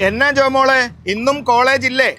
എന്നാ ജോമോളെ, ഇന്നും കോളേജ് ഇല്ലേ?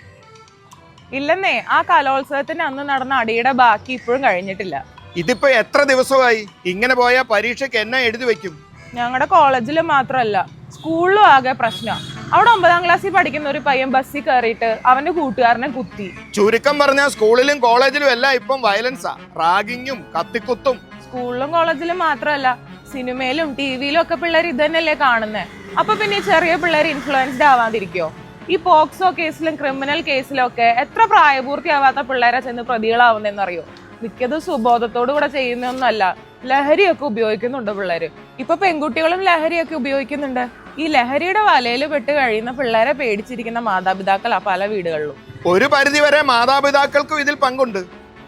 ഇല്ലെന്നേ, ആ കലോത്സവത്തിന് അന്ന് നടന്ന അടിയുടെ ബാക്കി ഇപ്പോഴും കഴിഞ്ഞിട്ടില്ല. ഇതിപ്പോ എത്ര ദിവസമായി? ഇങ്ങനെ പോയാൽ പരീക്ഷയ്ക്ക് എന്നാ എഴുതി വെക്കും? ഞങ്ങളുടെ കോളേജിൽ മാത്രമല്ല, സ്കൂളിലും ആകെ പ്രശ്നം. അവിടെ 9ാം ക്ലാസ്സിൽ പഠിക്കുന്ന ഒരു പയ്യൻ ബസ്സിൽ കയറിയിട്ട് അവന്റെ കൂട്ടുകാരനെ കുത്തി. ചുരുക്കം പറഞ്ഞാൽ സ്കൂളിലും കോളേജിലും എല്ലാം ഇപ്പം വയലൻസാ, റാഗിങ്ങും കത്തിക്കുത്തും. സ്കൂളിലും കോളേജിലും മാത്രമല്ല, സിനിമയിലും ടിവിയിലും ഒക്കെ പിള്ളേർ ഇത് തന്നെയല്ലേ കാണുന്നേ. അപ്പൊ പിന്നെ ഈ ചെറിയ പിള്ളേർ ഇൻഫ്ലുവൻസ്ഡ് ആവാതിരിക്കോ? ഈ പോക്സോ കേസിലും ക്രിമിനൽ കേസിലും ഒക്കെ എത്ര പ്രായപൂർത്തിയാവാത്ത പിള്ളേരെ ചെന്ന് പ്രതികളാവുന്നറിയോ? മിക്കതും സുബോധത്തോടു കൂടെ ചെയ്യുന്നൊന്നുമല്ല, ലഹരിയൊക്കെ ഉപയോഗിക്കുന്നുണ്ട് പിള്ളേര്. ഇപ്പൊ പെൺകുട്ടികളും ലഹരിയൊക്കെ ഉപയോഗിക്കുന്നുണ്ട്. ഈ ലഹരിയുടെ വലയിൽ പെട്ട് കഴിയുന്ന പിള്ളേരെ പേടിച്ചിരിക്കുന്ന മാതാപിതാക്കളാ പല വീടുകളിലും. ഒരു പരിധിവരെ മാതാപിതാക്കൾക്കും ഇതിൽ പങ്കുണ്ട്.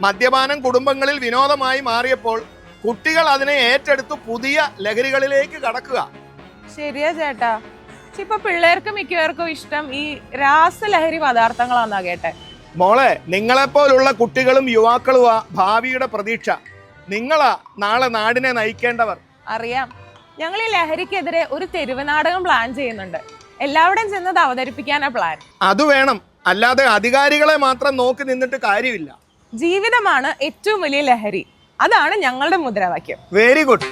മദ്യപാനം കുടുംബങ്ങളിൽ വിനോദമായി മാറിയപ്പോൾ കുട്ടികൾ അതിനെ ഏറ്റെടുത്ത് പുതിയ ലഹരികളിലേക്ക് കടക്കുക. ശരിയാ ചേട്ടാ. ഇപ്പൊ പിള്ളേർക്ക് മിക്കവർക്കും ഇഷ്ടം ഈ രാസലഹരി പദാർത്ഥങ്ങളാന്നാ കേട്ടെ. മോളെ, നിങ്ങളെപ്പോലുള്ള കുട്ടികളും യുവാക്കളുമാ ഭാവിയുടെ പ്രതീക്ഷ. നിങ്ങളാ നാളെ നാടിനെ നയിക്കേണ്ടവർ. അറിയാം. ഞങ്ങൾ ഈ ലഹരിക്കെതിരെ ഒരു തെരുവ് നാടകം പ്ലാൻ ചെയ്യുന്നുണ്ട്. എല്ലാവരുടെയും ചെന്നത് അവതരിപ്പിക്കാനാ പ്ലാൻ. അത് വേണം, അല്ലാതെ അധികാരികളെ മാത്രം നോക്കി നിന്നിട്ട് കാര്യമില്ല. ജീവിതമാണ് ഏറ്റവും വലിയ ലഹരി. അതാണ് ഞങ്ങളുടെ മുദ്രാവാക്യം. Very good.